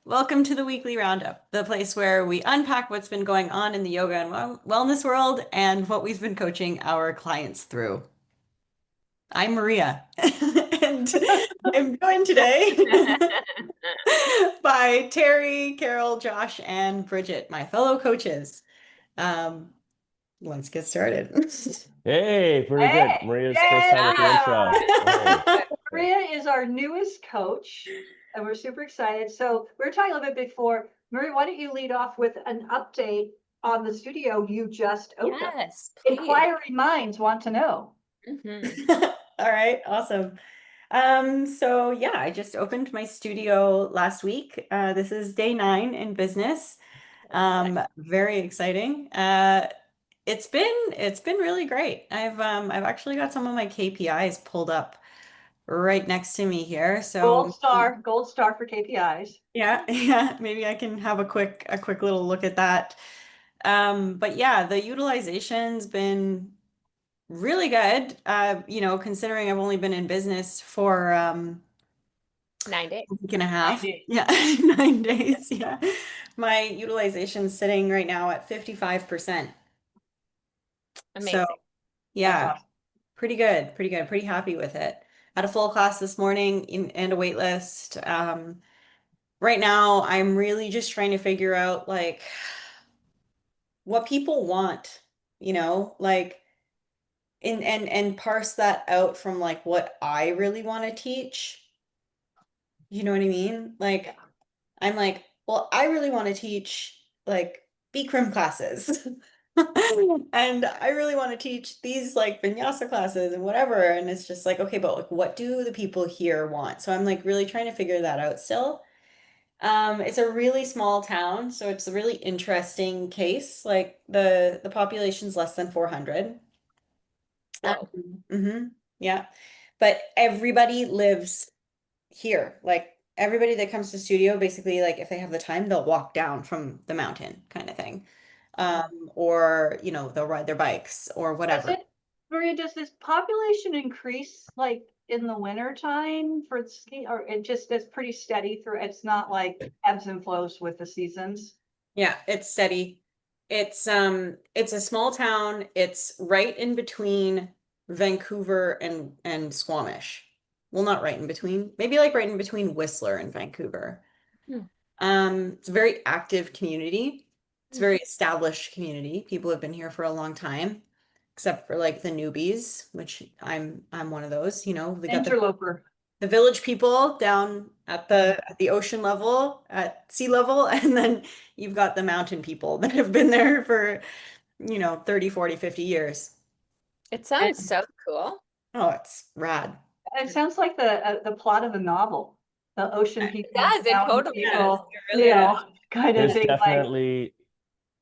Welcome to the Weekly Roundup, the place where we unpack what's been going on in the yoga and wellness world and what we've been coaching our clients through. I'm Marija, and I'm joined today by Terry, Carol, Josh, and Bridget, my fellow coaches. Um, let's get started. Hey, pretty Hey, good. Maria's first time with the intro. Hey. Marija is our newest coach, and we're super excited. So we were talking a little bit before. Marija, why don't you lead off with an update on the studio you just opened? Yes, please. Inquiring minds want to know. All right, awesome. So yeah, I just opened my studio last week. This is day 9 in business. Very exciting. It's been really great. I've actually got some of my KPIs pulled up right next to me here. So Gold star for KPIs. yeah, maybe I can have a quick little look at that. But yeah, the utilization's been really good. Considering I've only been in business for 9 days. a week and a half. 9 days. Yeah, 9 days. Yeah. My utilization's sitting right now at 55%. Amazing. So yeah, That's awesome. pretty good, pretty happy with it. Had a full class this morning and a wait list. Right now I'm really just trying to figure out like what people want, like and parse that out from like what I really want to teach. You know what I mean? Like I'm like, well, I really want to teach like Bikram classes. And I really want to teach these like vinyasa classes and whatever. And it's just like, okay, but like what do the people here want? So I'm like really trying to figure that out still. It's a really small town, so it's a really interesting case. Like the population's less than 400. Whoa. Yeah. But everybody lives here. Like everybody that comes to studio, basically, like if they have the time, they'll walk down from the mountain kind of thing. Or, they'll ride their bikes or whatever. Marija, does this population increase like in the winter time for the ski, or it just is pretty steady through? It's not like ebbs and flows with the seasons. Yeah, it's steady. It's a small town. It's right in between Vancouver and Squamish. Well, not right in between. Maybe like right in between Whistler and Vancouver. It's a very active community. It's a very established community. People have been here for a long time, except for like the newbies, which I'm one of those, they got Interloper. the village people down at the ocean level, at sea level, and then you've got the mountain people that have been there for, 30, 40, 50 years. It sounds so cool. Oh, it's rad. It sounds like the plot of a novel. The ocean people. It does. It mountain totally people, does. It really does. kind of There's thing. definitely,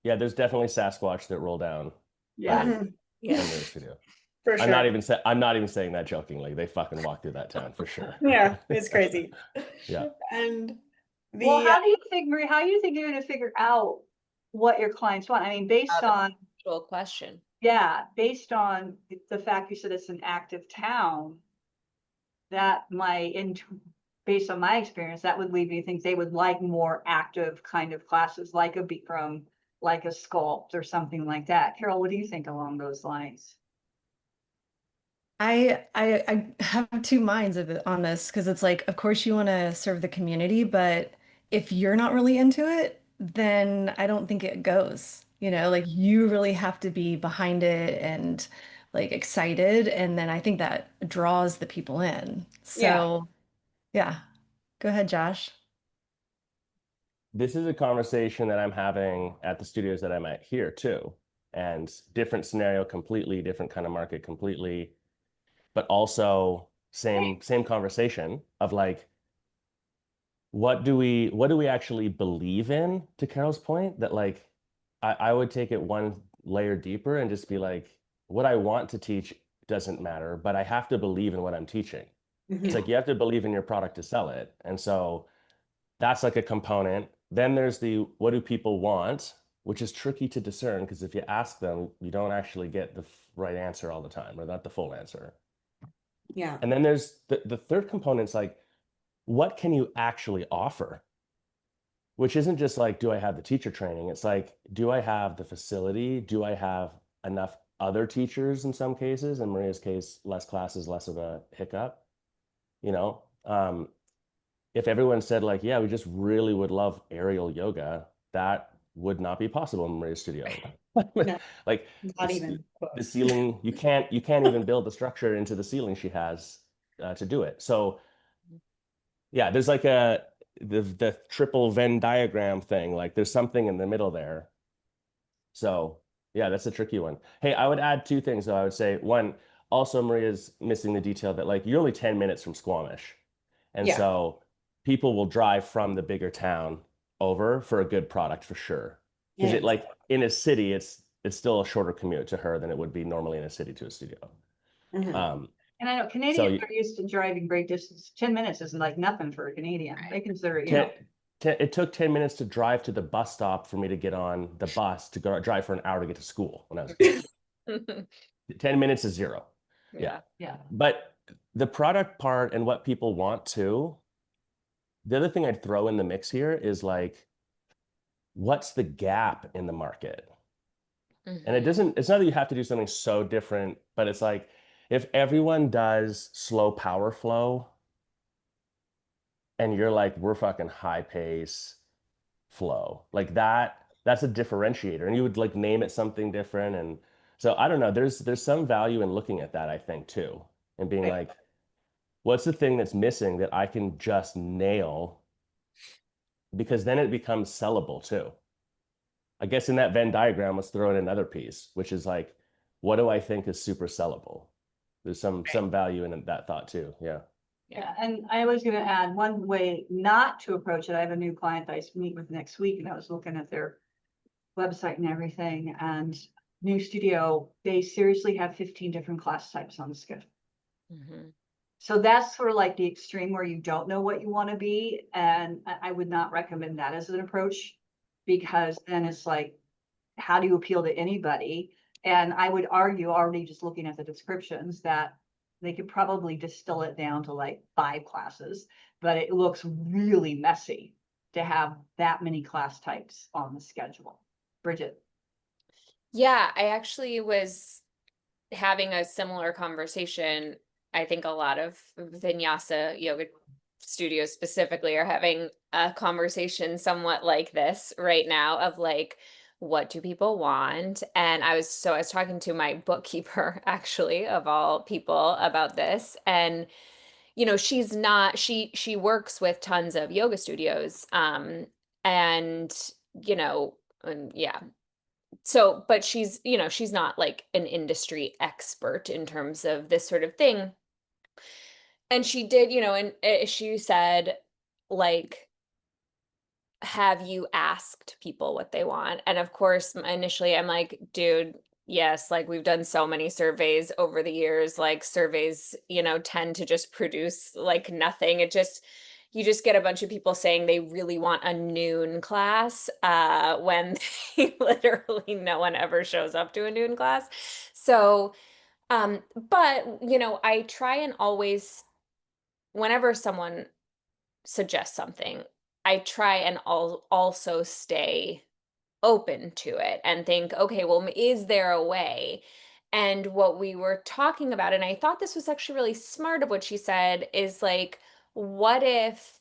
there's definitely Sasquatch that roll down Yeah. Mhm. Yeah. in their studio. For I'm sure. I'm not even saying that jokingly. They fucking walk through that town for sure. Yeah, it's crazy. Yeah. And Well, how do you think, Marie, how do you think you're going to figure out what your clients want? I mean, based on question. based on the fact you said it's an active town, that based on my experience, that would lead me to think they would like more active kind of classes, like a Bikram, like a sculpt or something like that. Carol, what do you think along those lines? I have two minds on this because it's like, of course you want to serve the community, but if you're not really into it, then I don't think it goes. Like you really have to be behind it and like excited, and then I think that draws the people in. So, yeah. Go ahead, Josh. This is a conversation that I'm having at the studios that I'm at here too. And different scenario completely, different kind of market completely, but also same conversation of like, what do we actually believe in, to Carol's point, that like I would take it one layer deeper and just be like, what I want to teach doesn't matter, but I have to believe in what I'm teaching. It's like you have to believe in your product to sell it. And so that's like a component. Then there's the what do people want, which is tricky to discern because if you ask them, you don't actually get the right answer all the time, or not the full answer. Yeah. And then there's the third component's like, what can you actually offer? which isn't just like, do I have the teacher training? It's like, do I have the facility? Do I have enough other teachers in some cases? In Maria's case, less classes, less of a hiccup, you know? If everyone said like, yeah, we just really would love aerial yoga, that would not be possible in Maria's studio. No, Like not it's, even the close. ceiling, you can't even build the structure into the ceiling she has to do it. So yeah, there's like the triple Venn diagram thing. Like there's something in the middle there. So yeah, that's a tricky one. Hey, I would add two things though. I would say one, also Maria's missing the detail that like you're only 10 minutes from Squamish. And Yeah. so people will drive from the bigger town over for a good product for sure. Because Yeah. it like in a city, it's still a shorter commute to her than it would be normally in a city to a studio. Mhm. And I know So Canadians are used to driving great distance. 10 minutes isn't like nothing for a Canadian. They consider it, you know. it took 10 minutes to drive to the bus stop for me to get on the bus to go drive for an hour to get to school when I was a kid. 10 minutes is zero. Yeah. Yeah. But the product part and what people want too, the other thing I'd throw in the mix here is like, what's the gap in the market? And it's not that you have to do something so different, but it's like, if everyone does slow power flow and you're like, we're fucking high pace flow, like that's a differentiator. And you would like name it something different. And so I don't know, there's some value in looking at that, I think, too, and being Right. like, what's the thing that's missing that I can just nail? Because then it becomes sellable too. I guess in that Venn diagram, let's throw in another piece, which is like, what do I think is super sellable? There's some value in that thought too. Yeah. Yeah, and I was gonna add one way not to approach it. I have a new client that I meet with next week, and I was looking at their website and everything, and new studio, they seriously have 15 different class types on the schedule. So that's sort of like the extreme where you don't know what you want to be, and I would not recommend that as an approach, because then it's like, how do you appeal to anybody? And I would argue, already just looking at the descriptions, that they could probably distill it down to like 5 classes, but it looks really messy to have that many class types on the schedule. Bridget. Yeah, I actually was having a similar conversation. I think a lot of vinyasa yoga studios specifically are having a conversation somewhat like this right now of like, what do people want? And I was talking to my bookkeeper actually of all people about this. And she's not she works with tons of yoga studios and yeah, so but she's not like an industry expert in terms of this sort of thing. And she did, and she said, like, have you asked people what they want? And of course, initially I'm like, dude, yes, like we've done so many surveys over the years, like surveys, tend to just produce like nothing. You just get a bunch of people saying they really want a noon class when literally no one ever shows up to a noon class. So, but I try and always, whenever someone suggests something, I try and also stay open to it and think, okay, well, is there a way? And what we were talking about, and I thought this was actually really smart of what she said, is like, what if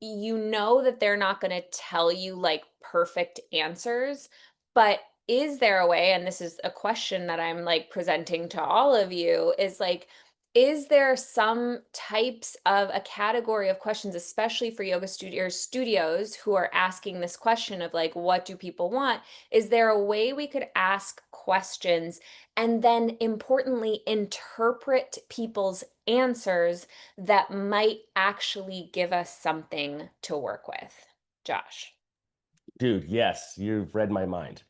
that they're not going to tell you like perfect answers, but is there a way, and this is a question that I'm like presenting to all of you, is like, is there some types of a category of questions, especially for yoga studios who are asking this question of like, what do people want? Is there a way we could ask questions and then importantly interpret people's answers that might actually give us something to work with? Josh. Dude, yes, you've read my mind.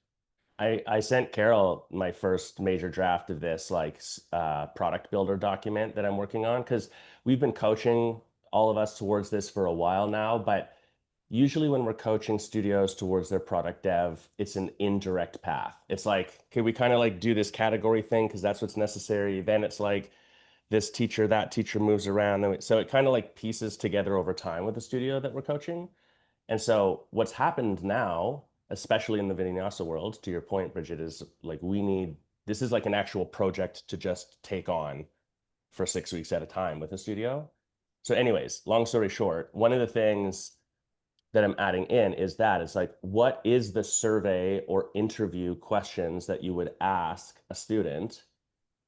I sent Carol my first major draft of this like product builder document that I'm working on, because we've been coaching all of us towards this for a while now, but usually when we're coaching studios towards their product dev, it's an indirect path. It's like, okay, we kind of like do this category thing because that's what's necessary. Then it's like this teacher, that teacher moves around. So it kind of like pieces together over time with the studio that we're coaching. And so what's happened now, especially in the vinyasa world, to your point, Bridget, is like this is like an actual project to just take on for 6 weeks at a time with a studio. So anyways, long story short, one of the things that I'm adding in is that it's like, what is the survey or interview questions that you would ask a student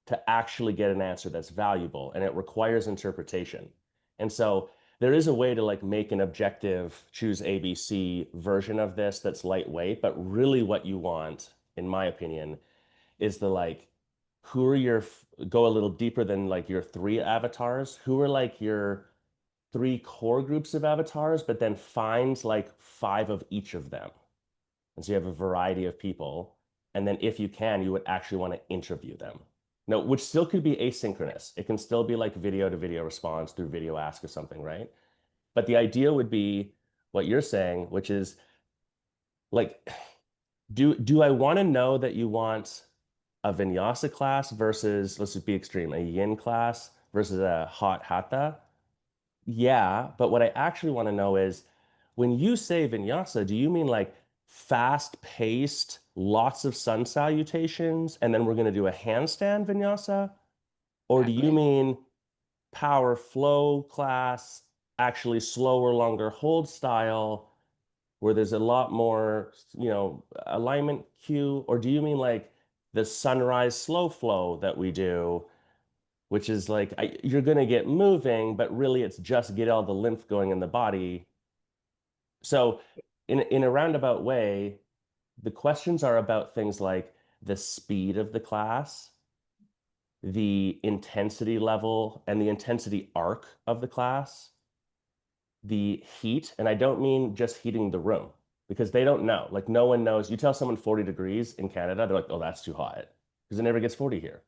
to actually get an answer that's valuable? And it requires interpretation. And so there is a way to like make an objective choose ABC version of this that's lightweight, but really what you want, in my opinion, is the like, who are your, go a little deeper than like your 3 avatars, who are like your 3 core groups of avatars, but then find like 5 of each of them. And so you have a variety of people. And then if you can, you would actually want to interview them. No, which still could be asynchronous. It can still be like video to video response through video ask or something, right? But the idea would be what you're saying, which is like, do I want to know that you want a vinyasa class versus, let's just be extreme, a yin class versus a hot hatha? Yeah, but what I actually want to know is when you say vinyasa, do you mean like fast-paced, lots of sun salutations, and then we're going to do a handstand vinyasa? Or do you Exactly. mean power flow class, actually slower, longer hold style, where there's a lot more, alignment cue? Or do you mean like the sunrise slow flow that we do, which is like you're going to get moving, but really it's just get all the lymph going in the body? So in a roundabout way, the questions are about things like the speed of the class, the intensity level and the intensity arc of the class, the heat, and I don't mean just heating the room because they don't know. Like no one knows. You tell someone 40 degrees in Canada, they're like, "Oh, that's too hot," because it never gets 40 here.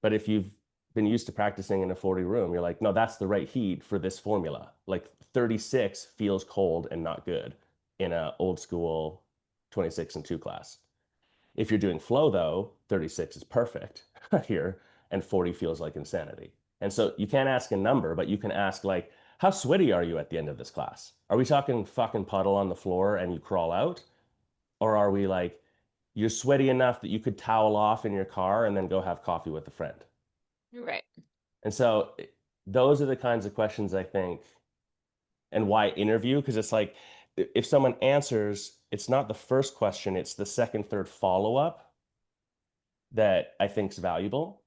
But if you've been used to practicing in a 40 room, you're like, "No, that's the right heat for this formula." Like 36 feels cold and not good in a old school 26 and 2 class. If you're doing flow though, 36 is perfect here and 40 feels like insanity. And so you can't ask a number, but you can ask like, how sweaty are you at the end of this class? Are we talking fucking puddle on the floor and you crawl out? Or are we like, you're sweaty enough that you could towel off in your car and then go have coffee with a friend? Right. And so those are the kinds of questions I think, and why interview? Because it's like, if someone answers, it's not the first question, it's the second, third follow-up that I think is valuable.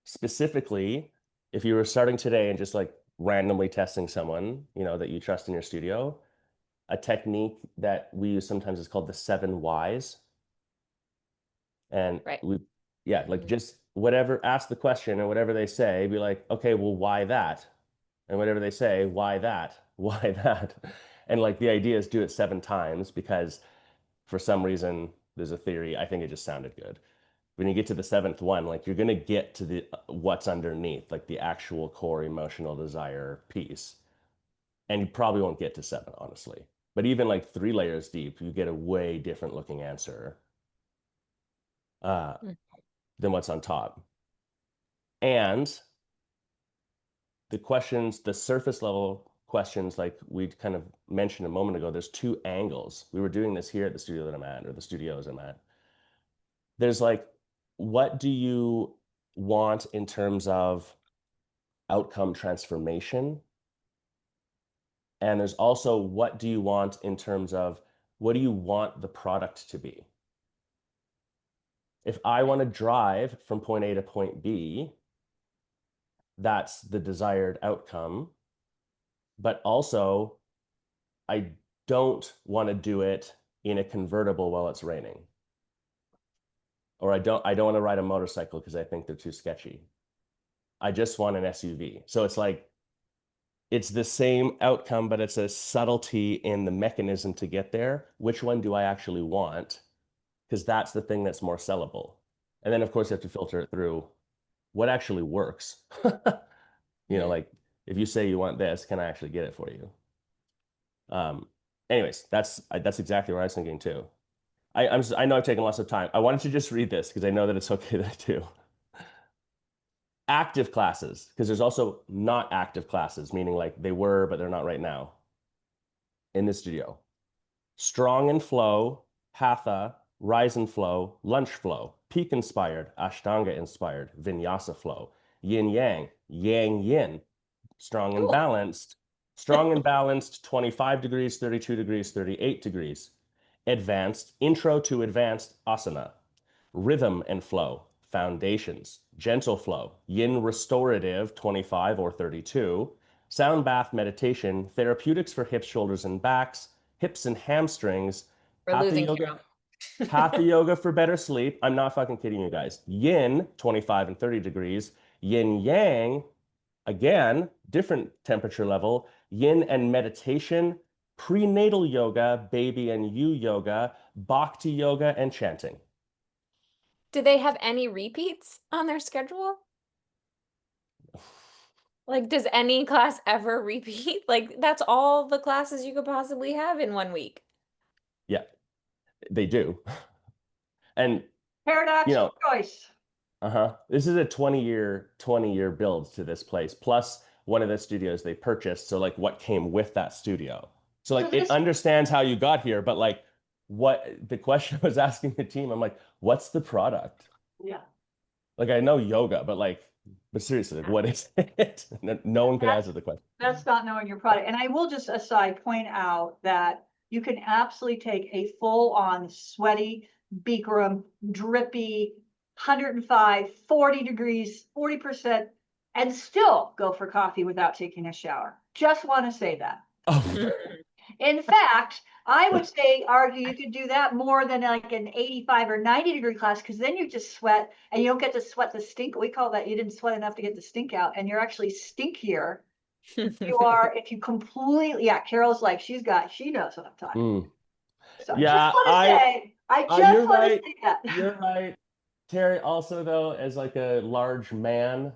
Specifically, if you were starting today and just like randomly testing someone, that you trust in your studio, a technique that we use sometimes is called the 7 whys. And Right. yeah, like just whatever, ask the question and whatever they say, be like, okay, well, why that? And whatever they say, why that? Why that? And like the idea is do it 7 times because for some reason, there's a theory, I think it just sounded good. When you get to the 7th one, like you're going to get to the what's underneath, like the actual core emotional desire piece. And you probably won't get to 7, honestly. But even like 3 layers deep, you get a way different looking answer uh, Mm. than what's on top. And the questions, the surface level questions, like we kind of mentioned a moment ago, there's 2 angles. We were doing this here at the studio that I'm at, or the studios I'm at. There's like, what do you want in terms of outcome transformation? And there's also, what do you want in terms of what do you want the product to be? If I want to drive from point A to point B, that's the desired outcome. But also, I don't want to do it in a convertible while it's raining. Or I don't want to ride a motorcycle because I think they're too sketchy. I just want an SUV. So it's like, it's the same outcome, but it's a subtlety in the mechanism to get there. Which one do I actually want? Because that's the thing that's more sellable. And then, of course, you have to filter it through what actually works. Like if you say you want this, can I actually get it for you? Anyways, that's exactly what I was thinking too. I know I've taken lots of time. I wanted to just read this because I know that it's okay that I do. Active classes, because there's also not active classes, meaning like they were, but they're not right now. in the studio. Strong and flow, hatha, rise and flow, lunge flow, peak inspired, ashtanga inspired, vinyasa flow, yin yang, yang yin, strong and Cool. balanced, 25 degrees, 32 degrees, 38 degrees, advanced, intro to advanced asana, rhythm and flow, foundations, gentle flow, yin restorative, 25 or 32, sound bath meditation, therapeutics for hips, shoulders, and backs, hips and hamstrings, We're hatha losing yoga, count. hatha yoga for better sleep. I'm not fucking kidding you guys. Yin, 25 and 30 degrees, yin yang, again, different temperature level, yin and meditation, prenatal yoga, baby and you yoga, bhakti yoga, and chanting. Do they have any repeats on their schedule? Like, does any class ever repeat? Like, that's all the classes you could possibly have in 1 week. Yeah, they do. And Paradox you of know, choice. this is a 20-year build to this place, plus one of the studios they purchased. So like what came with that studio. So like it this- understands how you got here, but like what the question I was asking the team, I'm like, what's the product? Yeah. Like I know yoga, but seriously, like what is it? No one could answer the question. That's not knowing your product. And I will just aside point out that you can absolutely take a full-on sweaty, Bikram, drippy, 105, 40 degrees, 40%, and still go for coffee without taking a shower. Just want to say that. Oh, In fact, I would say, argue you could do that more than like an 85 or 90-degree class, because then you just sweat and you don't get to sweat the stink. We call that you didn't sweat enough to get the stink out, and you're actually stinkier. You are, if you completely, yeah, Carol's like, she knows what I'm talking about. So yeah, I just want to say that. You're right. Terry, also though, as like a large man,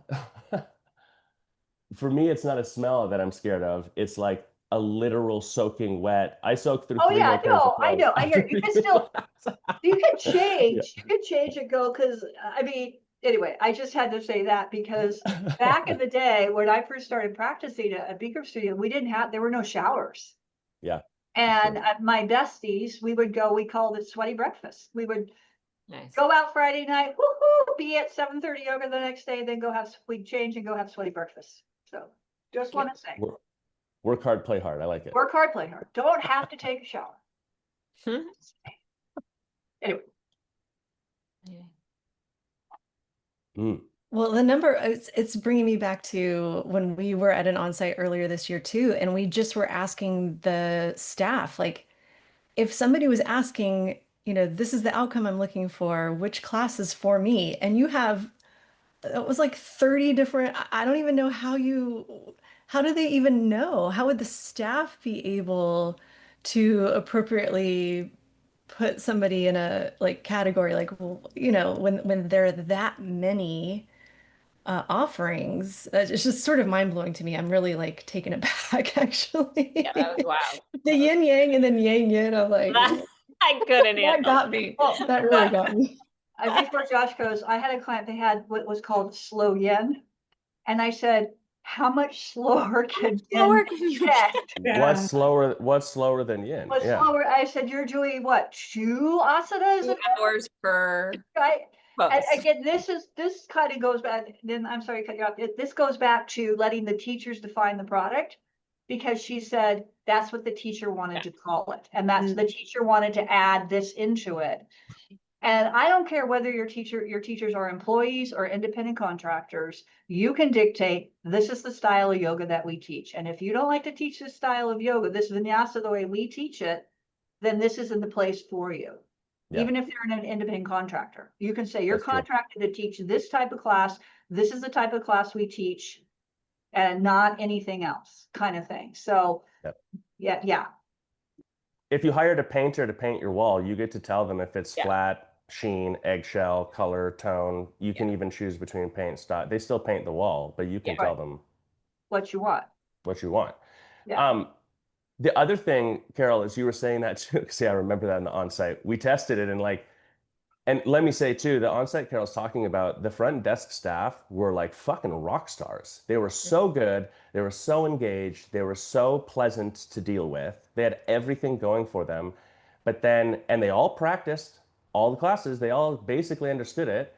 for me, it's not a smell that I'm scared of. It's like a literal soaking wet. I soaked through Oh 3 yeah, more pairs of no, I clothes know. I hear after you. Can leaving still, the house. you could change. Yeah. You could change and go, because I mean, anyway, I just had to say that because back in the day when I first started practicing at Beaker Studio, there were no showers. Yeah. And Sure. my besties, we called it sweaty breakfast. We would Nice. go out Friday night, woohoo, be at 7:30 yoga the next day, then we'd change and go have sweaty breakfast. So just want to say, Work hard, play hard. I like it. work hard, play hard. Don't have to take a shower. Hmm. Anyway. Yeah. Mm. Well, the number, it's bringing me back to when we were at an onsite earlier this year too, and we just were asking the staff, like, if somebody was asking, this is the outcome I'm looking for, which class is for me? And you have, it was like 30 different, I don't even know how do they even know? How would the staff be able to appropriately put somebody in a like category, like, well, when there are that many offerings? It's just sort of mind blowing to me. I'm really like taken aback, actually. Yeah, that was wild. The yin yang and then yang yin. I'm like, I couldn't that handle. got me. Well, That really got me. before Josh goes, I had a client, they had what was called slow yen. And I said, how much slower can Slower yen can you get? What's slower than yin? What's Yeah. slower? I said, you're doing what, 2 asanas? 2 hours per Right? And post. again, this kind of goes back, then I'm sorry to cut you off. This goes back to letting the teachers define the product, because she said that's what the teacher wanted to call it. And that's the teacher wanted to add this into it. And I don't care whether your teachers are employees or independent contractors, you can dictate, this is the style of yoga that we teach. And if you don't like to teach this style of yoga, this vinyasa, the way we teach it, then this isn't the place for you. Yeah. Even if you're an independent contractor, you can say you're That's true. contracted to teach this type of class. This is the type of class we teach, and not anything else, kind of thing. So, Yep. yeah. If you hired a painter to paint your wall, you get to tell them if it's Yeah. flat, sheen, eggshell, color, tone. You can even choose between paint style. They still paint the wall, but you can tell them What you want. what you want. Yeah. The other thing, Carol, is you were saying that too, because I remember that in the onsite. We tested it, and like And let me say too, the on-site Carol's talking about, the front desk staff were like fucking rock stars. They were so good. They were so engaged. They were so pleasant to deal with. They had everything going for them. But then, and they all practiced all the classes. They all basically understood it,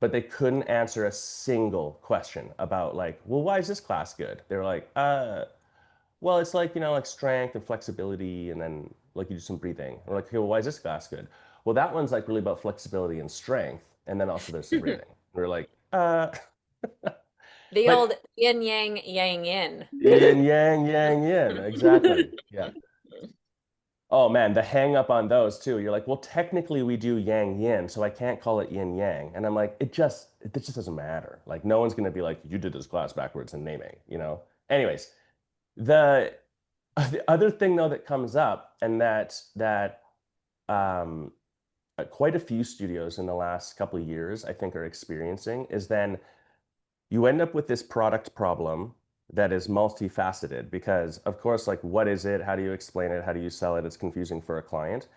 but they couldn't answer a single question about like, well, why is this class good? They were like, well, it's like, like strength and flexibility, and then like you do some breathing. We're like, okay, well, why is this class good? Well, that one's like really about flexibility and strength, and then also there's some breathing. We're like, The but old yin yang yang yin. yin yang yang yin, exactly. Yeah. Oh man, the hang up on those too. You're like, well, technically we do yang yin, so I can't call it yin yang. And I'm like, it just doesn't matter. Like, no one's gonna be like, you did this class backwards in naming. Anyways, the the other thing though that comes up, and that um, quite a few studios in the last couple of years I think are experiencing, is then you end up with this product problem that is multifaceted, because of course, like, what is it? How do you explain it? How do you sell it? It's confusing for a client.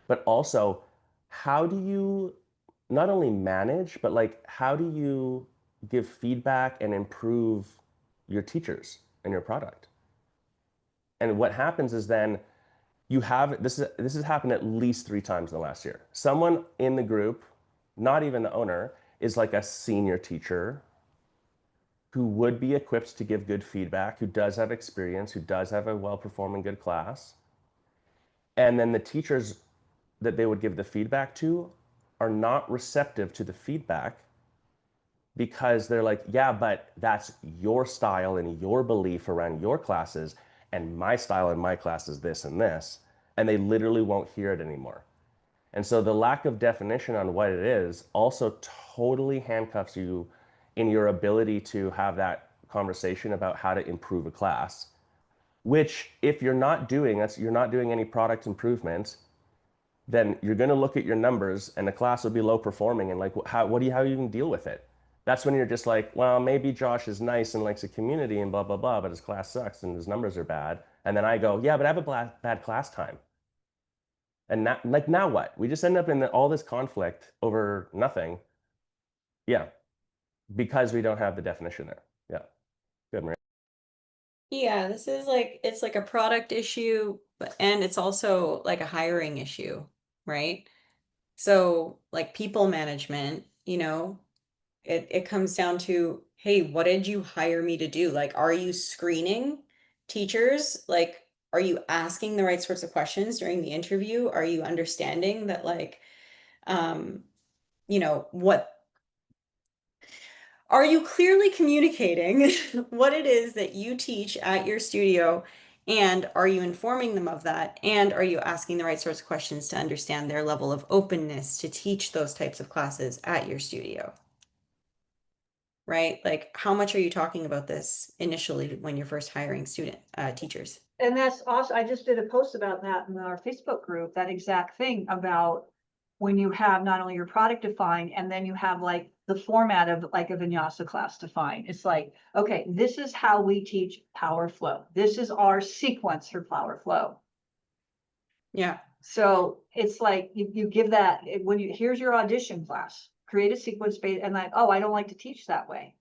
But also, how do you not only manage, but like, how do you give feedback and improve your teachers and your product? And what happens is then you have this has happened at least 3 times in the last year. Someone in the group, not even the owner, is like a senior teacher who would be equipped to give good feedback, who does have experience, who does have a well-performing good class. And then the teachers that they would give the feedback to are not receptive to the feedback, because they're like, yeah, but that's your style and your belief around your classes, and my style and my class is this and this. And they literally won't hear it anymore. And so the lack of definition on what it is also totally handcuffs you in your ability to have that conversation about how to improve a class, which, if you're not doing that's, you're not doing any product improvement, then you're going to look at your numbers and the class will be low performing. And like, how do you even deal with it? That's when you're just like, well, maybe Josh is nice and likes the community and blah, blah, blah, but his class sucks and his numbers are bad. And then I go, yeah, but I have a bad class time. And now what? We just end up in all this conflict over nothing. Yeah, because we don't have the definition there. Yeah, good, Maria. Yeah, this is like, it's like a product issue, and it's also like a hiring issue, right? So like people management, it comes down to, hey, what did you hire me to do? Like, are you screening teachers? Like, are you asking the right sorts of questions during the interview? Are you understanding that, like, what are you clearly communicating what it is that you teach at your studio? And are you informing them of that? And are you asking the right sorts of questions to understand their level of openness to teach those types of classes at your studio? Right? Like, how much are you talking about this initially when you're first hiring teachers? And that's also, I just did a post about that in our Facebook group, that exact thing about when you have not only your product defined, and then you have like the format of like a vinyasa class defined. It's like, okay, this is how we teach power flow. This is our sequence for power flow. Yeah. So it's like you give that, here's your audition class, create a sequence based, and like, oh, I don't like to teach that way.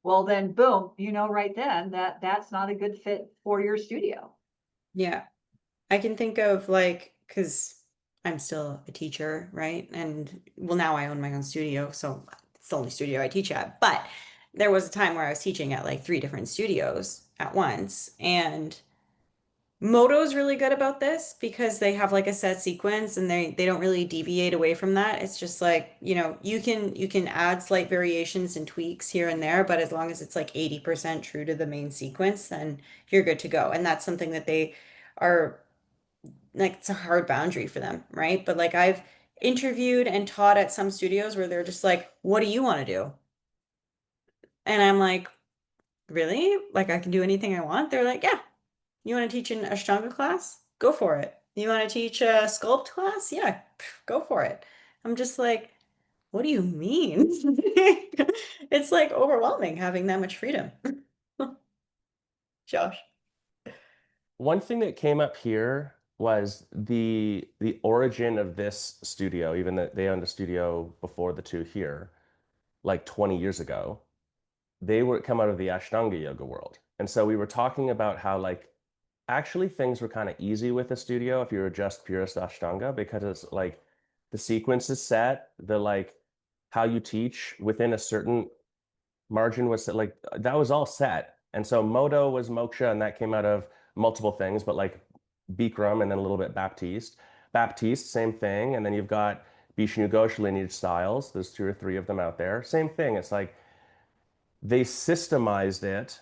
Well, then boom, right then that that's not a good fit for your studio. Yeah. I can think of, like, because I'm still a teacher, right? And well, now I own my own studio, so it's the only studio I teach at. But there was a time where I was teaching at like 3 different studios at once. And Moto's really good about this because they have like a set sequence, and they don't really deviate away from that. It's just like, you can add slight variations and tweaks here and there, but as long as it's like 80% true to the main sequence, then you're good to go. And that's something that they are like, it's a hard boundary for them, right? But like, I've interviewed and taught at some studios where they're just like, what do you want to do? And I'm like, really? Like, I can do anything I want? They're like, yeah. You want to teach an Ashtanga class? Go for it. You want to teach a sculpt class? Yeah, go for it. I'm just like, what do you mean? It's like overwhelming having that much freedom. Josh. One thing that came up here was the origin of this studio, even that they owned a studio before the two here, like 20 years ago. They were come out of the Ashtanga yoga world. And so we were talking about how like actually things were kind of easy with the studio if you were just purist Ashtanga, because it's like the sequence is set, the like how you teach within a certain margin was set, like that was all set. And so Modo was moksha, and that came out of multiple things, but like Bikram and then a little bit Baptiste. Baptiste, same thing. And then you've got Vishnu Ghosh lineage styles. There's 2 or 3 of them out there. Same thing. It's like they systemized it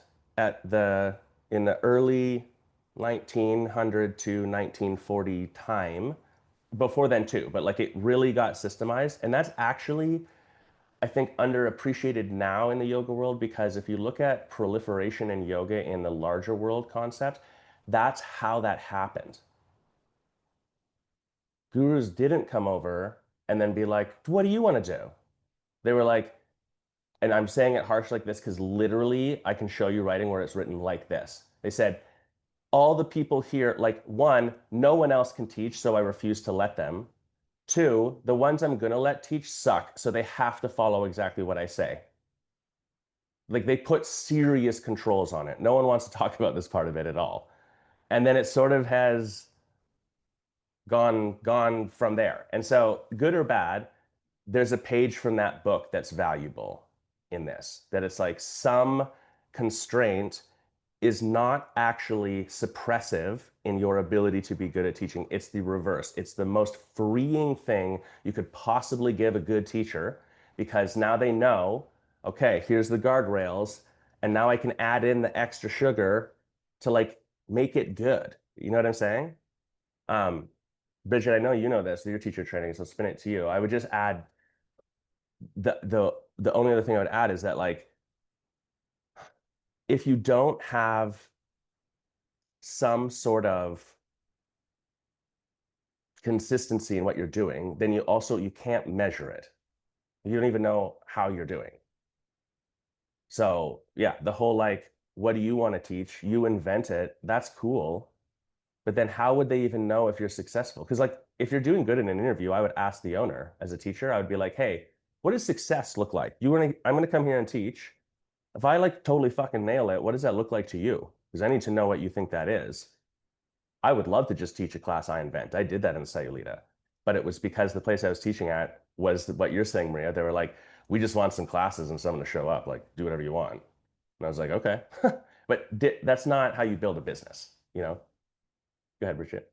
in the early 1900 to 1940 time, before then too, but like it really got systemized. And that's actually, I think, underappreciated now in the yoga world, because if you look at proliferation in yoga in the larger world concept, that's how that happened. Gurus didn't come over and then be like, what do you want to do? They were like, and I'm saying it harsh like this because literally I can show you writing where it's written like this. They said, all the people here, like, 1, no one else can teach, so I refuse to let them. 2, the ones I'm going to let teach suck, so they have to follow exactly what I say. Like, they put serious controls on it. No one wants to talk about this part of it at all. And then it sort of has gone from there. And so, good or bad, there's a page from that book that's valuable in this, that it's like some constraint is not actually suppressive in your ability to be good at teaching. It's the reverse. It's the most freeing thing you could possibly give a good teacher, because now they know, okay, here's the guardrails, and now I can add in the extra sugar to like make it good. You know what I'm saying? Bridget, I know you know this, your teacher training, so spin it to you. I would just add the only other thing I would add is that, like, if you don't have some sort of consistency in what you're doing, then you can't measure it. You don't even know how you're doing. So yeah, the whole like, what do you want to teach? You invent it. That's cool. But then how would they even know if you're successful? Because like if you're doing good in an interview, I would ask the owner as a teacher, I would be like, hey, what does success look like? I'm gonna come here and teach. If I like totally fucking nail it, what does that look like to you? Because I need to know what you think that is. I would love to just teach a class I invent. I did that in Sayulita, but it was because the place I was teaching at was what you're saying, Marija. They were like, we just want some classes and someone to show up, like do whatever you want. And I was like, okay, but that's not how you build a business, you know? Go ahead, Bridget.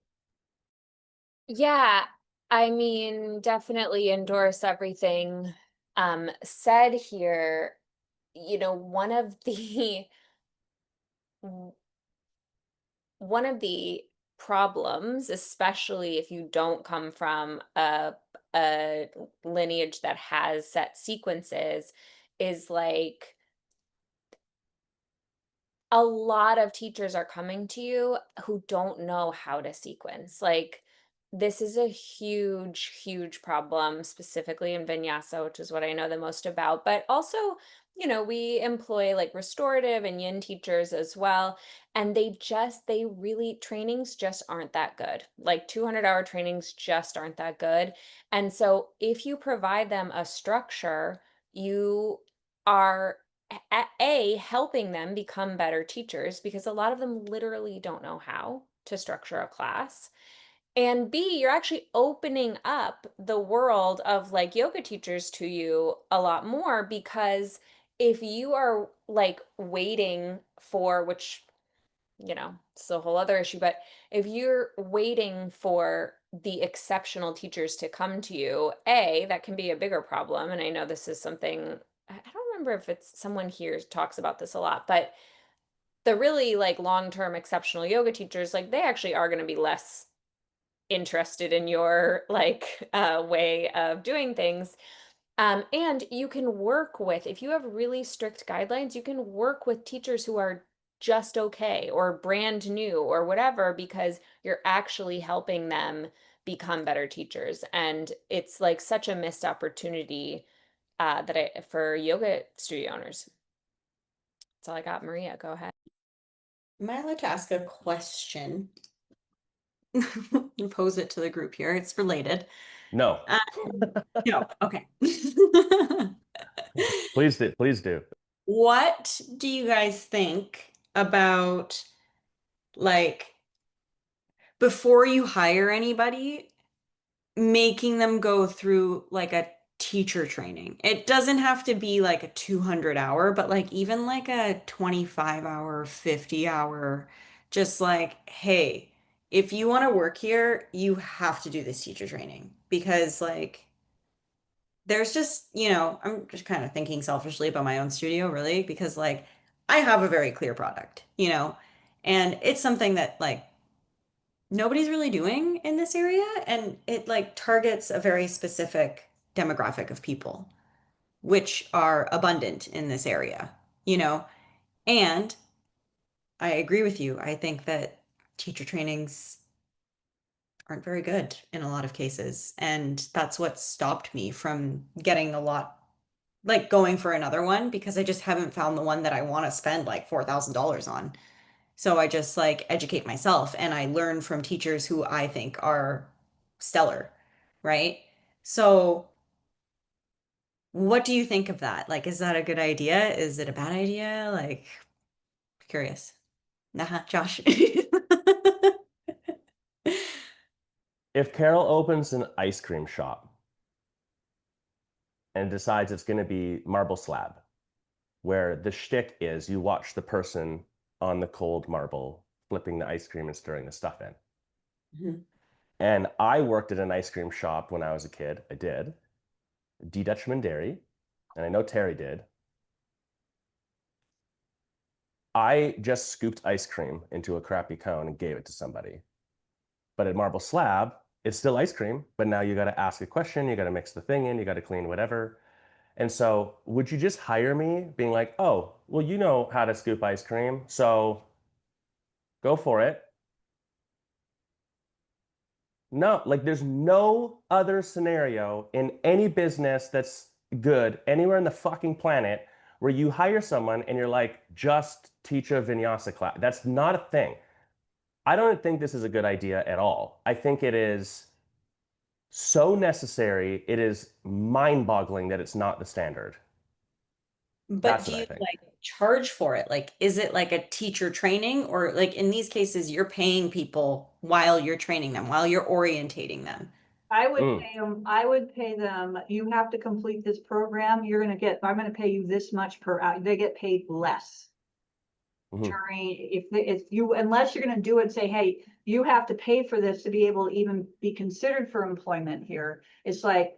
Yeah, I mean, definitely endorse everything said here. You know, one of the problems, especially if you don't come from a lineage that has set sequences, is like a lot of teachers are coming to you who don't know how to sequence. Like, this is a huge, huge problem, specifically in vinyasa, which is what I know the most about. But also, you know, we employ like restorative and yin teachers as well. And they really, trainings just aren't that good. Like 200-hour trainings just aren't that good. And so if you provide them a structure, you are helping them become better teachers, because a lot of them literally don't know how to structure a class. And B, you're actually opening up the world of like yoga teachers to you a lot more, because if you are like waiting for, which, you know, it's a whole other issue, but if you're waiting for the exceptional teachers to come to you, that can be a bigger problem. And I know this is something, I don't remember if it's someone here talks about this a lot, but the really like long-term exceptional yoga teachers, like they actually are going to be less interested in your like way of doing things. And you can work with, if you have really strict guidelines, you can work with teachers who are just okay or brand new or whatever, because you're actually helping them become better teachers. And it's like such a missed opportunity for yoga studio owners. That's all I got. Marija, go ahead. Am I allowed to ask a question? pose it to the group here. It's related. No, No, okay. please do. Please do. What do you guys think about like before you hire anybody, making them go through like a teacher training? It doesn't have to be like a 200-hour, but like even like a 25-hour, 50-hour, just like, hey, if you want to work here, you have to do this teacher training because like there's just, I'm just kind of thinking selfishly about my own studio, really, because like I have a very clear product, and it's something that like nobody's really doing in this area, and it like targets a very specific demographic of people, which are abundant in this area, you know, and I agree with you. I think that teacher trainings aren't very good in a lot of cases, and that's what stopped me from getting a lot like going for another one because I just haven't found the one that I want to spend like $4,000 on. So I just like educate myself and I learn from teachers who I think are stellar, right? So what do you think of that? Like, is that a good idea? Is it a bad idea? Like, curious. Nah, Josh. If Carol opens an ice cream shop and decides it's going to be marble slab, where the shtick is you watch the person on the cold marble flipping the ice cream and stirring the stuff in. Mhm. And I worked at an ice cream shop when I was a kid. I did. D. Dutchman Dairy. And I know Terry did. I just scooped ice cream into a crappy cone and gave it to somebody. But at marble slab, it's still ice cream, but now you got to ask a question, you got to mix the thing in, you got to clean whatever. And so would you just hire me being like, oh, well, you know how to scoop ice cream, so go for it? No, like there's no other scenario in any business that's good anywhere in the fucking planet where you hire someone and you're like, just teach a vinyasa class. That's not a thing. I don't think this is a good idea at all. I think it is so necessary. It is mind-boggling that it's not the standard. But That's do what I you think. like charge for it? Like, is it like a teacher training or like in these cases, you're paying people while you're training them, while you're orientating them? I would Mm, pay them, you have to complete this program, I'm gonna pay you this much per hour, they get paid less. mhm. If you, unless you're gonna do it, say, hey, you have to pay for this to be able to even be considered for employment here. It's like,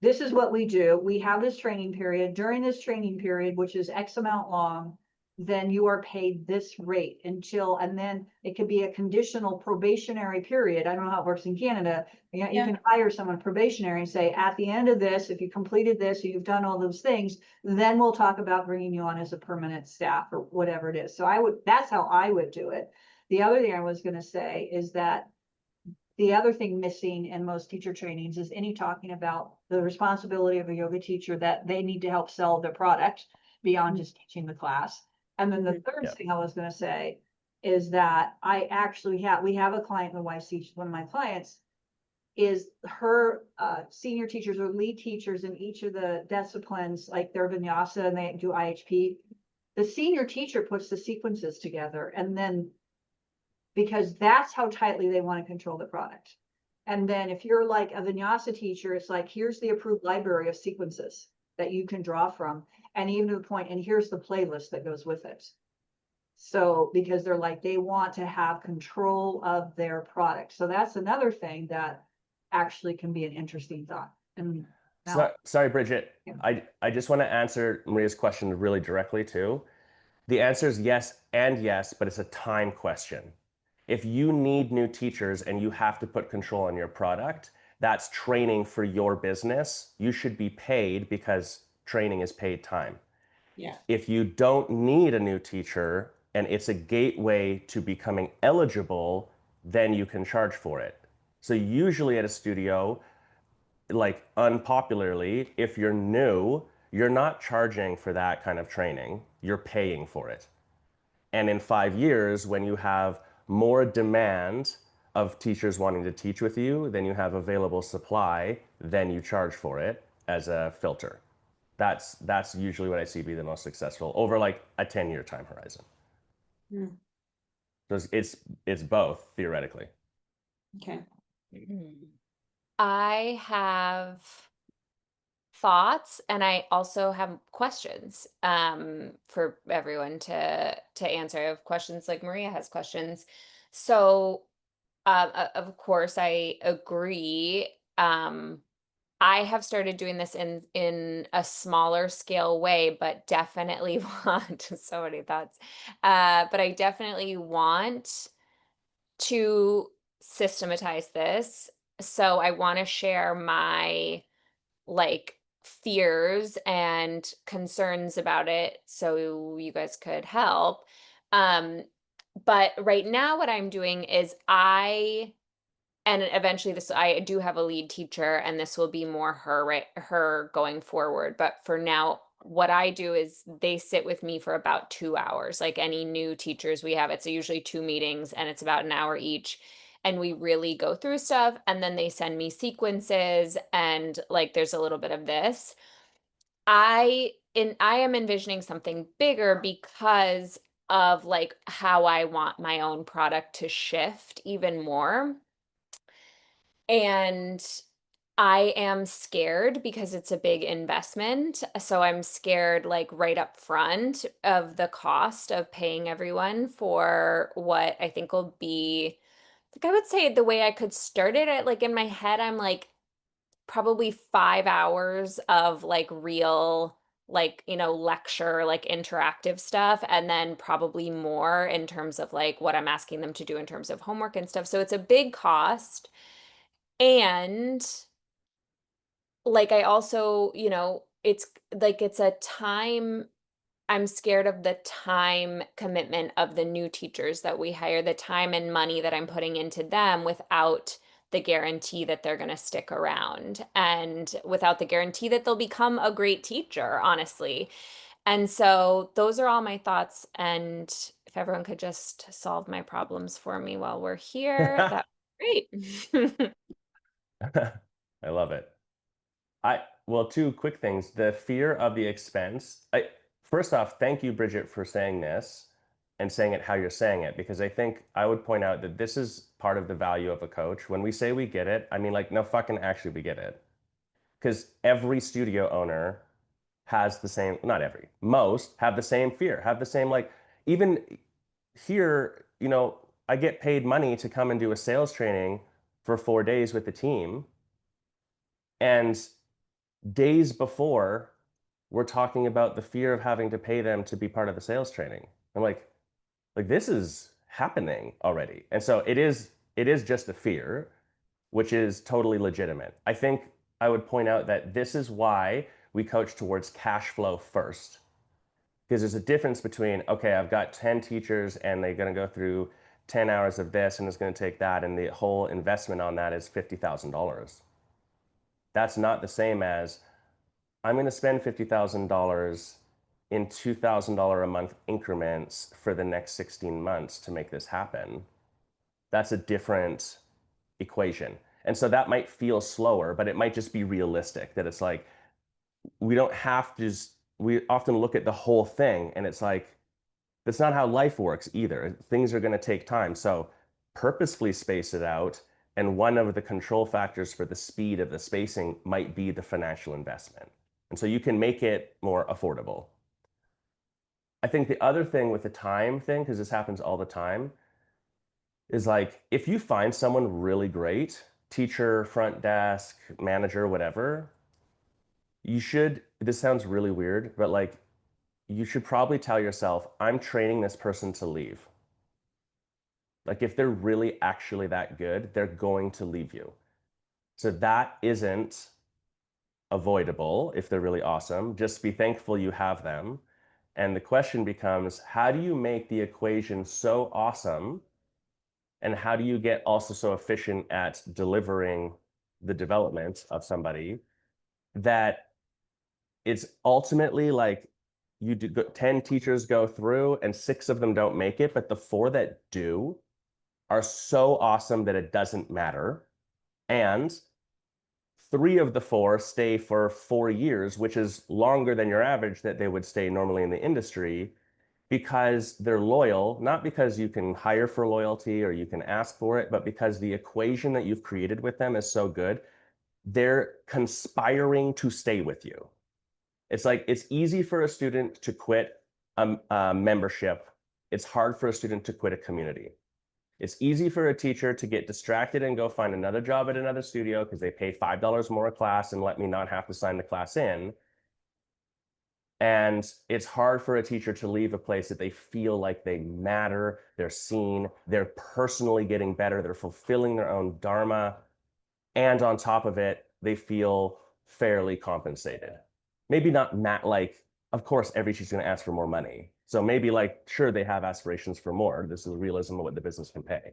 this is what we do. We have this training period. During this training period, which is X amount long, then you are paid this rate and then it could be a conditional probationary period. I don't know how it works in Canada. You Yeah. can hire someone probationary and say, at the end of this, if you completed this, or you've done all those things, then we'll talk about bringing you on as a permanent staff or whatever it is. So that's how I would do it. The other thing I was going to say is that the other thing missing in most teacher trainings is any talking about the responsibility of a yoga teacher that they need to help sell their product beyond just teaching the class. And then the third Yeah. thing I was going to say is that we have a client in the YC, one of my clients is her senior teachers or lead teachers in each of the disciplines, like their vinyasa and they do IHP. The senior teacher puts the sequences together and then because that's how tightly they want to control the product. And then if you're like a vinyasa teacher, it's like, here's the approved library of sequences that you can draw from. And even to the point, and here's the playlist that goes with it. So, because they're like, they want to have control of their product. So that's another thing that actually can be an interesting thought. And now, Sorry, Bridget. Yeah. I just want to answer Maria's question really directly too. The answer is yes and yes, but it's a time question. If you need new teachers and you have to put control on your product, that's training for your business. You should be paid because training is paid time. Yeah. If you don't need a new teacher and it's a gateway to becoming eligible, then you can charge for it. So usually at a studio, like unpopularly, if you're new, you're not charging for that kind of training, you're paying for it. And in 5 years, when you have more demand of teachers wanting to teach with you, then you have available supply, then you charge for it as a filter. That's usually what I see be the most successful over like a 10-year time horizon. Hmm. So it's both theoretically. Okay. I have thoughts and I also have questions for everyone to answer. I have questions like Marija has questions. So of course I agree. I have started doing this in a smaller scale way, but definitely want so many thoughts. But I definitely want to systematize this. So I want to share my like fears and concerns about it so you guys could help. But right now what I'm doing is and eventually I do have a lead teacher and this will be more her going forward, but for now what I do is they sit with me for about 2 hours. Like any new teachers we have, it's usually 2 meetings and it's about an hour each, and we really go through stuff, and then they send me sequences and like there's a little bit of this. I am envisioning something bigger because of like how I want my own product to shift even more. And I am scared because it's a big investment. So I'm scared like right up front of the cost of paying everyone for what I think will be like, I would say the way I could start it, like in my head, I'm like probably 5 hours of like real like, lecture, like interactive stuff, and then probably more in terms of like what I'm asking them to do in terms of homework and stuff. So it's a big cost. And like I also, it's like it's a time. I'm scared of the time commitment of the new teachers that we hire, the time and money that I'm putting into them without the guarantee that they're going to stick around and without the guarantee that they'll become a great teacher, honestly. And so those are all my thoughts. And if everyone could just solve my problems for me while we're here, that'd be great. I love it. Well, two quick things. The fear of the expense. First off, thank you, Bridget, for saying this and saying it how you're saying it, because I think I would point out that this is part of the value of a coach. When we say we get it, I mean, like, no, fucking actually we get it. Because every studio owner has the same, not every, most have the same fear, have the same, like, even here, I get paid money to come and do a sales training for 4 days with the team. And days before, we're talking about the fear of having to pay them to be part of the sales training. I'm like this is happening already. And so it is just a fear, which is totally legitimate. I think I would point out that this is why we coach towards cash flow first. Because there's a difference between, okay, I've got 10 teachers and they're going to go through 10 hours of this and it's going to take that, and the whole investment on that is $50,000. That's not the same as I'm going to spend $50,000 in $2,000 a month increments for the next 16 months to make this happen. That's a different equation. And so that might feel slower, but it might just be realistic that it's like, we don't have to we often look at the whole thing and it's like, that's not how life works either. Things are going to take time. So purposefully space it out. And one of the control factors for the speed of the spacing might be the financial investment. And so you can make it more affordable. I think the other thing with the time thing, because this happens all the time, is like if you find someone really great, teacher, front desk, manager, whatever, this sounds really weird, but like you should probably tell yourself, I'm training this person to leave. Like if they're really actually that good, they're going to leave you. So that isn't avoidable if they're really awesome. Just be thankful you have them. And the question becomes, how do you make the equation so awesome? And how do you get also so efficient at delivering the development of somebody that it's ultimately like 10 teachers go through and 6 of them don't make it, but the 4 that do are so awesome that it doesn't matter. And 3 of the 4 stay for 4 years, which is longer than your average that they would stay normally in the industry, because they're loyal, not because you can hire for loyalty or you can ask for it, but because the equation that you've created with them is so good. They're conspiring to stay with you. It's like, it's easy for a student to quit a membership. It's hard for a student to quit a community. It's easy for a teacher to get distracted and go find another job at another studio because they pay $5 more a class and let me not have to sign the class in. And it's hard for a teacher to leave a place that they feel like they matter, they're seen, they're personally getting better, they're fulfilling their own dharma. And on top of it, they feel fairly compensated. Maybe not like, of course, every teacher's going to ask for more money. So maybe like, sure, they have aspirations for more. This is the realism of what the business can pay.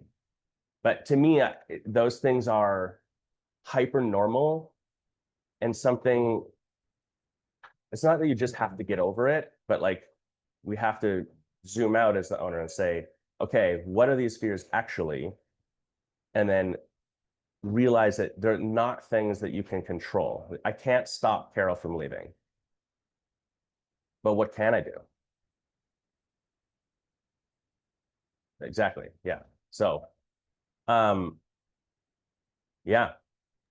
But to me, those things are hyper normal and something. It's not that you just have to get over it, but like we have to zoom out as the owner and say, okay, what are these fears actually? And then realize that they're not things that you can control. I can't stop Carol from leaving. But what can I do? Exactly. Yeah. So, yeah,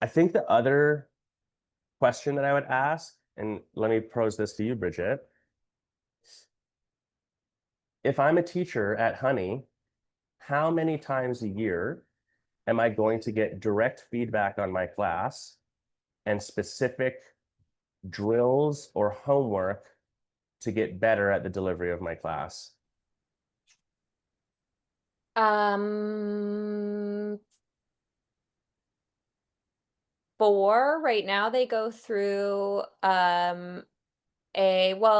I think the other question that I would ask, and let me pose this to you, Bridget. If I'm a teacher at Honey, how many times a year am I going to get direct feedback on my class and specific drills or homework to get better at the delivery of my class? 4 right now. They go through well,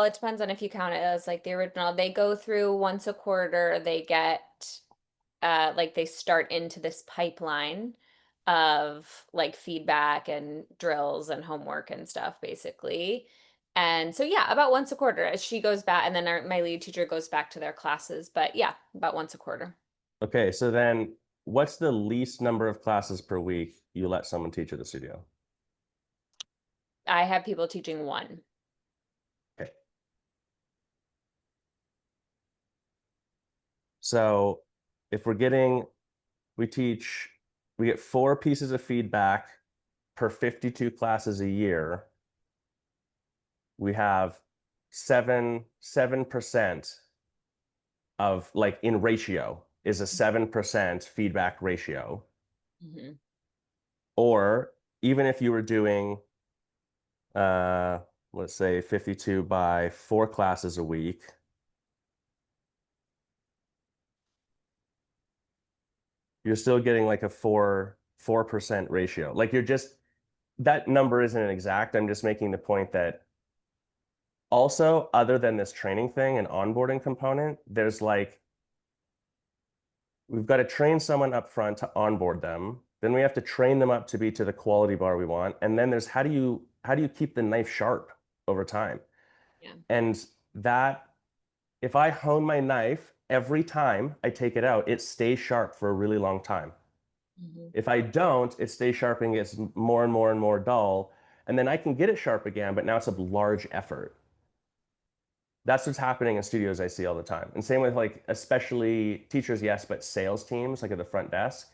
it depends on if you count it as like the original. They go through once a quarter. They get like they start into this pipeline of like feedback and drills and homework and stuff basically. And so yeah, about once a quarter as she goes back, and then my lead teacher goes back to their classes, but yeah, about once a quarter. Okay, so then what's the least number of classes per week you let someone teach at the studio? I have people teaching 1. Okay. So if we get 4 pieces of feedback per 52 classes a year. We have 7% of, like, in ratio is a 7% feedback ratio. Mm-hmm. Or even if you were doing, let's say 52 by 4 classes a week, you're still getting like a 4% ratio. Like, that number isn't exact. I'm just making the point that also, other than this training thing and onboarding component, there's like, we've got to train someone up front to onboard them. Then we have to train them up to be to the quality bar we want. And then there's how do you keep the knife sharp over time? Yeah. And that, if I hone my knife every time I take it out, it stays sharp for a really long time. Mm-hmm. If I don't, it stays sharp and gets more and more and more dull. And then I can get it sharp again, but now it's a large effort. That's what's happening in studios I see all the time. And same with, like, especially teachers, yes, but sales teams, like at the front desk.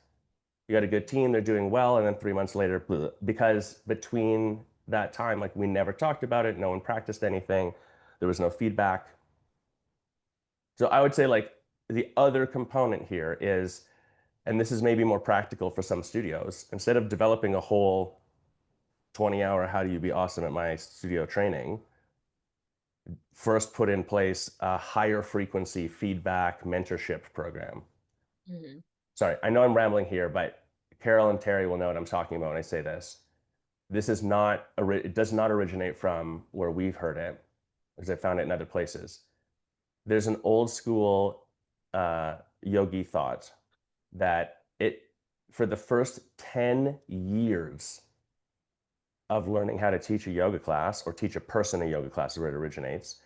You got a good team, they're doing well, and then 3 months later, because between that time, like, we never talked about it, no one practiced anything, there was no feedback. So I would say, like, the other component here is, and this is maybe more practical for some studios, instead of developing a whole 20-hour how do you be awesome at my studio training, first put in place a higher frequency feedback mentorship program. Mm-hmm. Sorry, I know I'm rambling here, but Carol and Terry will know what I'm talking about when I say this. This is not, it does not originate from where we've heard it, because I found it in other places. There's an old school yogi thought that for the first 10 years of learning how to teach a yoga class or teach a person a yoga class is where it originates,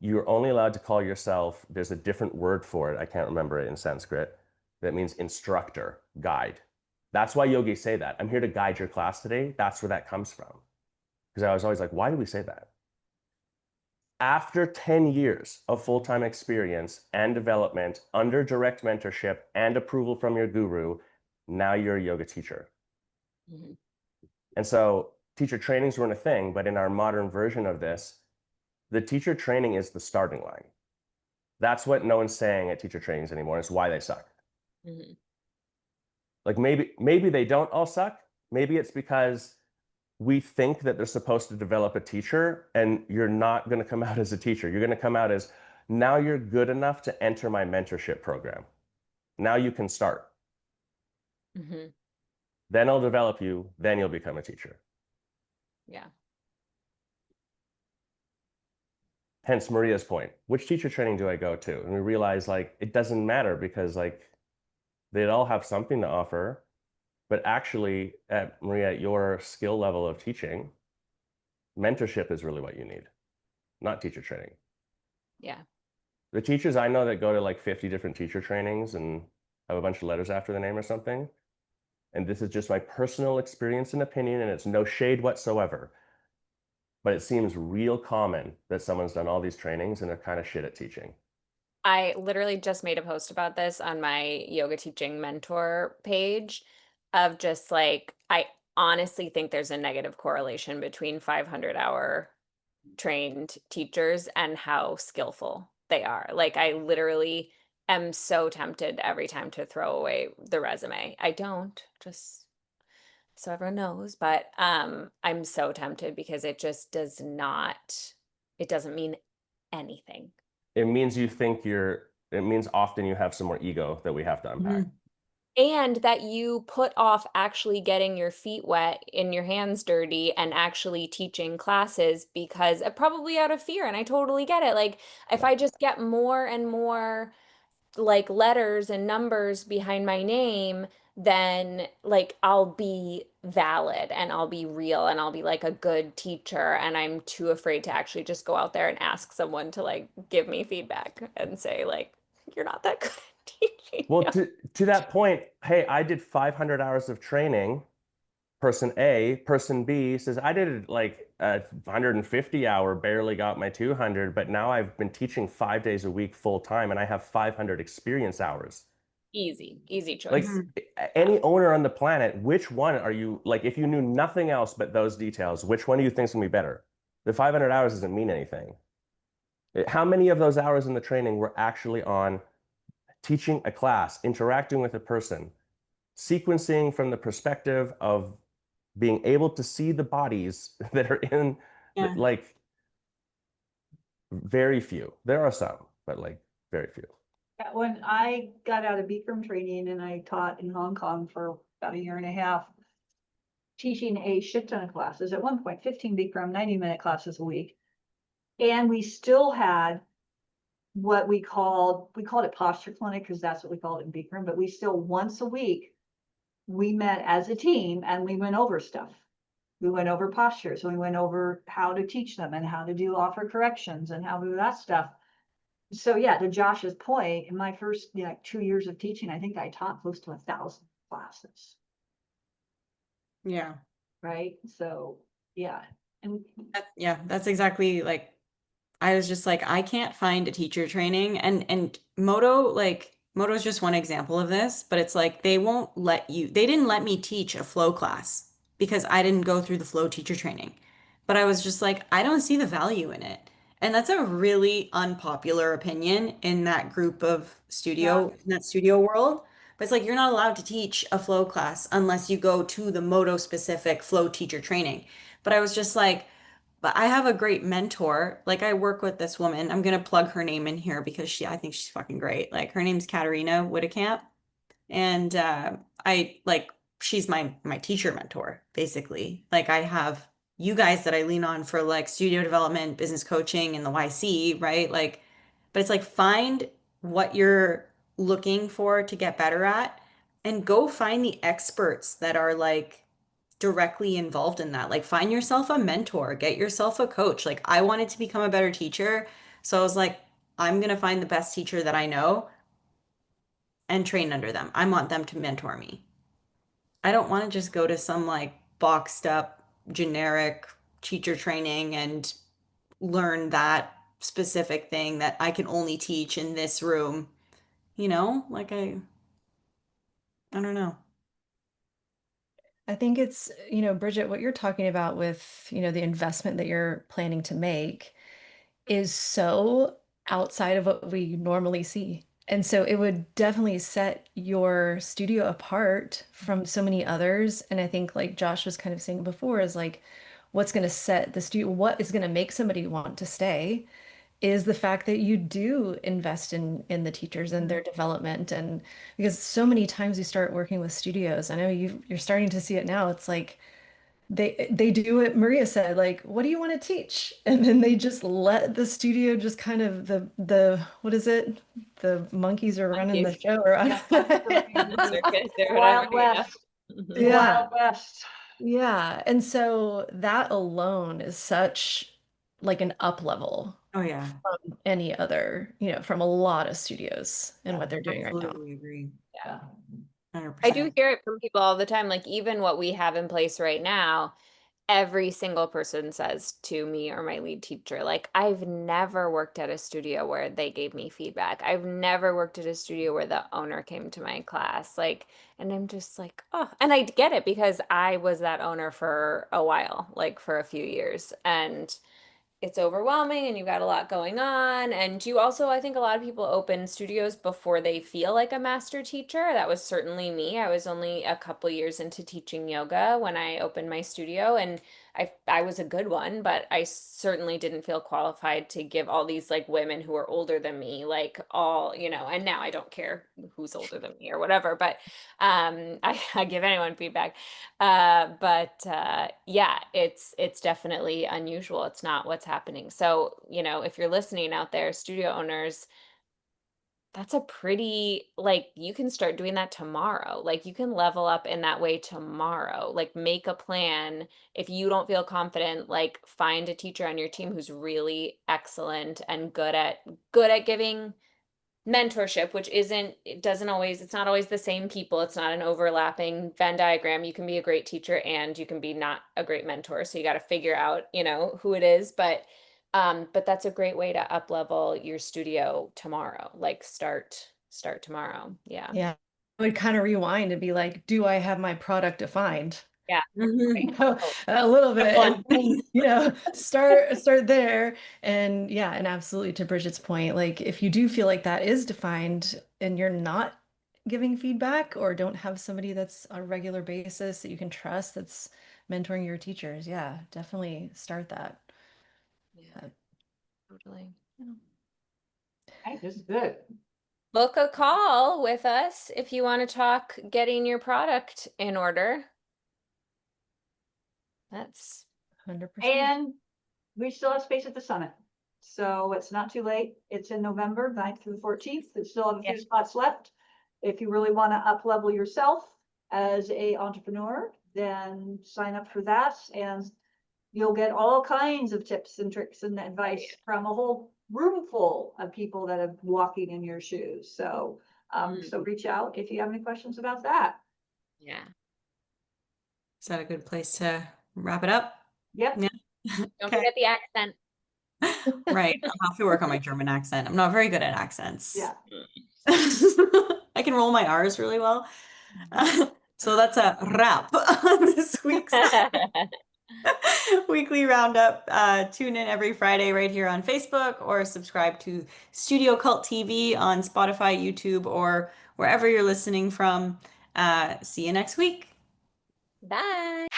you're only allowed to call yourself, there's a different word for it, I can't remember it in Sanskrit, That means instructor, guide. That's why yogis say that. I'm here to guide your class today. That's where that comes from. Because I was always like, why do we say that? After 10 years of full-time experience and development under direct mentorship and approval from your guru, now you're a yoga teacher. Mm-hmm. And so teacher trainings weren't a thing, but in our modern version of this, the teacher training is the starting line. That's what no one's saying at teacher trainings anymore. It's why they suck. Mm-hmm. Like maybe they don't all suck. Maybe it's because we think that they're supposed to develop a teacher, and you're not going to come out as a teacher. You're going to come out as, now you're good enough to enter my mentorship program. Now you can start. Mm-hmm. Then I'll develop you. Then you'll become a teacher. Yeah. Hence Maria's point. Which teacher training do I go to? And we realize like it doesn't matter because like they all have something to offer. But actually, Maria, at your skill level of teaching, mentorship is really what you need, not teacher training. Yeah. The teachers I know that go to like 50 different teacher trainings and have a bunch of letters after their name or something, and this is just my personal experience and opinion, and it's no shade whatsoever, but it seems real common that someone's done all these trainings and they're kind of shit at teaching. I literally just made a post about this on my yoga teaching mentor page of just like, I honestly think there's a negative correlation between 500-hour trained teachers and how skillful they are. Like, I literally am so tempted every time to throw away the resume. I don't, just so everyone knows, but I'm so tempted because it just does not, it doesn't mean anything. It means you think it means often you have some more ego that we have to unpack. Mhm. And that you put off actually getting your feet wet and your hands dirty and actually teaching classes because probably out of fear. And I totally get it. Like, if I just get more and more like letters and numbers behind my name, then like I'll be valid and I'll be real and I'll be like a good teacher. And I'm too afraid to actually just go out there and ask someone to like give me feedback and say like, you're not that good at teaching. Well, to that point, hey, I did 500 hours of training. Person A, person B says, I did like a 150-hour, barely got my 200, but now I've been teaching 5 days a week full time and I have 500 experience hours. Easy choice. Like Mhm. any owner on the planet, which one are you, like if you knew nothing else but those details, which one do you think is gonna be better? The 500 hours doesn't mean anything. How many of those hours in the training were actually on teaching a class, interacting with a person, sequencing from the perspective of being able to see the bodies that are in Yeah. like very few. There are some, but like very few. When I got out of Bikram training and I taught in Hong Kong for about a year and a half, teaching a shit ton of classes, at one point, 15 Bikram, 90-minute classes a week. And we still had what we called it posture clinic because that's what we called it in Bikram, but we still once a week, we met as a team and we went over stuff. We went over postures and we went over how to teach them and how to do offer corrections and how to do that stuff. So yeah, to Josh's point, in my first 2 years of teaching, I think I taught close to 1,000 classes. Yeah. Right. So yeah. And Yeah, that's exactly like I was just like, I can't find a teacher training, and Moto's just one example of this, but it's like they didn't let me teach a flow class because I didn't go through the flow teacher training. But I was just like, I don't see the value in it. And that's a really unpopular opinion in that group of in that studio world. But it's like you're not allowed to teach a flow class unless you go to the Moto specific flow teacher training. But I was just like, but I have a great mentor. Like I work with this woman. I'm gonna plug her name in here because I think she's fucking great. Like her name's Katarina Whittekamp. And I like she's my teacher mentor, basically. Like I have you guys that I lean on for like studio development, business coaching, and the YC, right? Like, but it's like find what you're looking for to get better at and go find the experts that are like directly involved in that. Like find yourself a mentor, get yourself a coach. Like I wanted to become a better teacher. So I was like, I'm gonna find the best teacher that I know and train under them. I want them to mentor me. I don't want to just go to some like boxed up generic teacher training and learn that specific thing that I can only teach in this room. You know, like I don't know. I think it's, Bridget, what you're talking about with, the investment that you're planning to make is so outside of what we normally see. And so it would definitely set your studio apart from so many others. And I think, like Josh was kind of saying before, is like what's going to set the studio, what is going to make somebody want to stay is the fact that you do invest in the teachers and their development. And because so many times you start working with studios, I know you're starting to see it now. It's like they do what Maria said, like, what do you want to teach? And then they just let the studio just kind of the what is it? The monkeys are running the Monkeys. show around. Circus or Wild whatever, yeah. West, Yeah. Wild West. Yeah. And so that alone is such like an up level Oh yeah, from any other, from a lot of studios and what they're doing right now. absolutely agree. Yeah. 100%. I do hear it from people all the time, like even what we have in place right now, every single person says to me or my lead teacher, like, I've never worked at a studio where they gave me feedback. I've never worked at a studio where the owner came to my class. Like, and I'm just like, oh, and I get it because I was that owner for a while, like for a few years. And it's overwhelming and you've got a lot going on. And you also, I think a lot of people open studios before they feel like a master teacher. That was certainly me. I was only a couple years into teaching yoga when I opened my studio, and I was a good one, but I certainly didn't feel qualified to give all these like women who are older than me, like all, and now I don't care who's older than me or whatever, but I give anyone feedback. But yeah, it's definitely unusual. It's not what's happening. So, if you're listening out there, studio owners, that's a pretty, like, you can start doing that tomorrow. Like, you can level up in that way tomorrow. Like, make a plan. If you don't feel confident, like, find a teacher on your team who's really excellent and good at giving mentorship, which it's not always the same people. It's not an overlapping Venn diagram. You can be a great teacher and you can be not a great mentor. So you got to figure out, who it is. But that's a great way to up level your studio tomorrow. Like start tomorrow. Yeah. Yeah. I would kind of rewind and be like, do I have my product defined? Yeah. Mhm. A little bit, Good and then, start there. And yeah, and absolutely to Bridget's point, like if you do feel like that is defined and you're not giving feedback or don't have somebody that's on a regular basis that you can trust that's mentoring your teachers, yeah, definitely start that. Yeah, totally. Hey, this is good. Book a call with us if you want to talk getting your product in order. That's 100%. And we still have space at the summit. So it's not too late. It's in November 9th through the 14th. There's still have a few spots left. If you really want to up level yourself as a entrepreneur, then sign up for that and you'll get all kinds of tips and tricks and advice from a whole room full of people that are walking in your shoes. So so reach out if you have any questions about that. yeah. Is that a good place to wrap it up? Yep. Yeah. Don't Okay. forget the accent. Right. I'll have to work on my German accent. I'm not very good at accents. Yeah. I can roll my R's really well. So that's a wrap on this week's weekly roundup. Tune in every Friday right here on Facebook or subscribe to Studio Cult TV on Spotify, YouTube, or wherever you're listening from. See you next week. Bye.